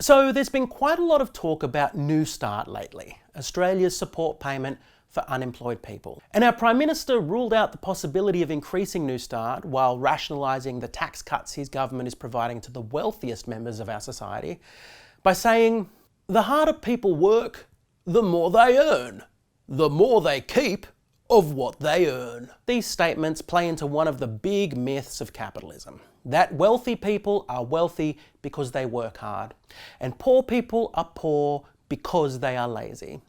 So there's been quite a lot of talk about New Start lately, Australia's support payment for unemployed people. And our Prime Minister ruled out the possibility of increasing New Start while rationalising the tax cuts his government is providing to the wealthiest members of our society by saying, the harder people work, the more they earn. The more they keep of what they earn. These statements play into one of the big myths of capitalism, that wealthy people are wealthy because they work hard, and poor people are poor because they are lazy.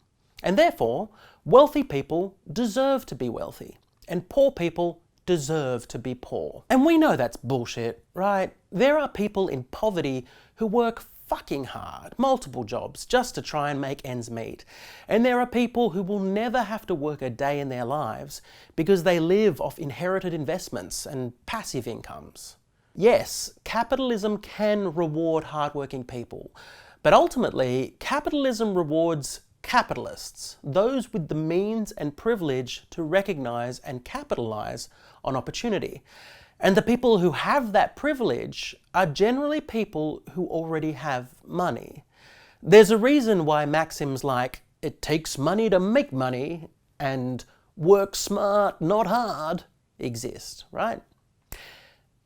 And therefore, wealthy people deserve to be wealthy, and poor people deserve to be poor. And we know that's bullshit, right? There are people in poverty who work fucking hard, multiple jobs, just to try and make ends meet. And there are people who will never have to work a day in their lives because they live off inherited investments and passive incomes. Yes, capitalism can reward hardworking people, but ultimately, capitalism rewards capitalists, those with the means and privilege to recognise and capitalise on opportunity. And the people who have that privilege are generally people who already have money. There's a reason why maxims like, it takes money to make money, and work smart, not hard, exist, right?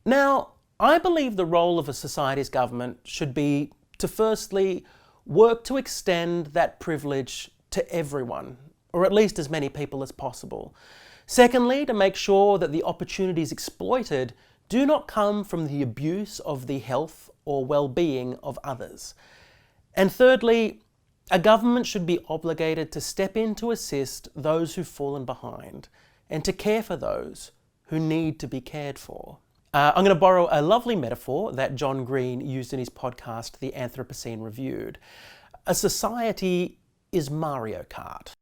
Now, I believe the role of a society's government should be to firstly work to extend that privilege to everyone, or at least as many people as possible. Secondly, to make sure that the opportunities exploited do not come from the abuse of the health or well-being of others. And thirdly, a government should be obligated to step in to assist those who've fallen behind and to care for those who need to be cared for. I'm going to borrow a lovely metaphor that John Green used in his podcast, The Anthropocene Reviewed. A society is Mario Kart.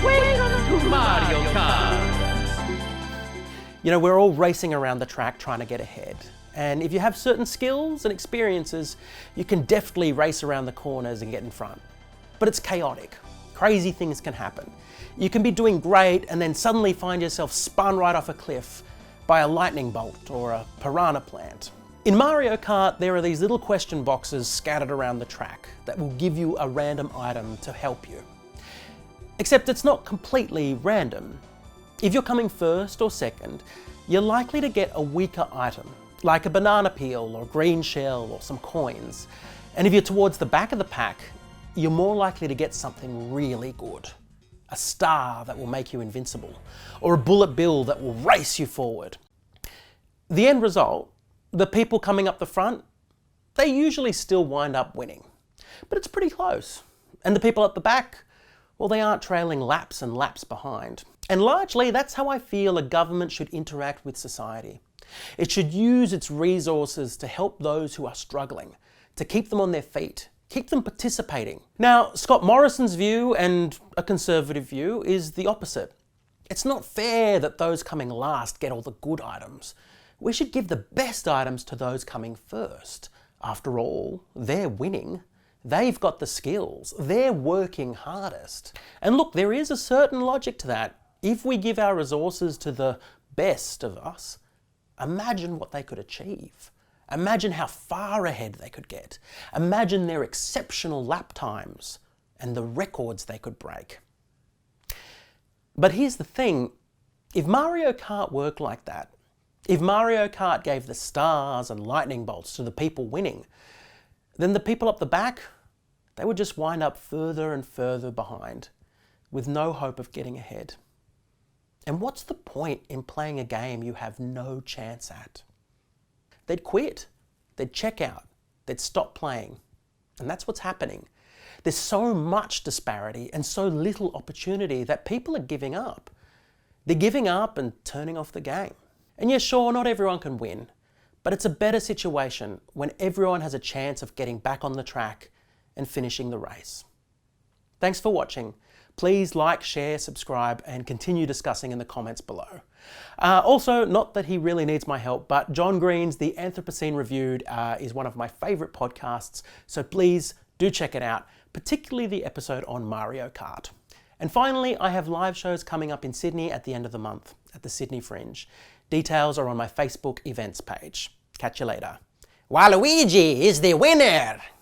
Welcome to Mario Kart! You know, we're all racing around the track trying to get ahead. And if you have certain skills and experiences, you can deftly race around the corners and get in front. But it's chaotic. Crazy things can happen. You can be doing great and then suddenly find yourself spun right off a cliff by a lightning bolt or a piranha plant. In Mario Kart, there are these little question boxes scattered around the track that will give you a random item to help you. Except it's not completely random. If you're coming first or second, you're likely to get a weaker item, like a banana peel or green shell or some coins. And if you're towards the back of the pack, you're more likely to get something really good. A star that will make you invincible, or a bullet bill that will race you forward. The end result, the people coming up the front, they usually still wind up winning. But it's pretty close. And the people at the back, well, they aren't trailing laps and laps behind. And largely, that's how I feel a government should interact with society. It should use its resources to help those who are struggling, to keep them on their feet, keep them participating. Now, Scott Morrison's view, and a conservative view, is the opposite. It's not fair that those coming last get all the good items. We should give the best items to those coming first. After all, they're winning. They've got the skills. They're working hardest. And look, there is a certain logic to that. If we give our resources to the best of us, imagine what they could achieve. Imagine how far ahead they could get. Imagine their exceptional lap times and the records they could break. But here's the thing, if Mario Kart worked like that, if Mario Kart gave the stars and lightning bolts to the people winning, then the people up the back, they would just wind up further and further behind with no hope of getting ahead. And what's the point in playing a game you have no chance at? They'd quit, they'd check out, they'd stop playing. And that's what's happening. There's so much disparity and so little opportunity that people are giving up. They're giving up and turning off the game. And yeah, sure, not everyone can win, but it's a better situation when everyone has a chance of getting back on the track and finishing the race. Thanks for watching. Please like, share, subscribe, and continue discussing in the comments below. Also, not that he really needs my help, but John Green's The Anthropocene Reviewed is one of my favourite podcasts, so please do check it out, particularly the episode on Mario Kart. And finally, I have live shows coming up in Sydney at the end of the month at the Sydney Fringe. Details are on my Facebook events page. Catch you later. Waluigi is the winner!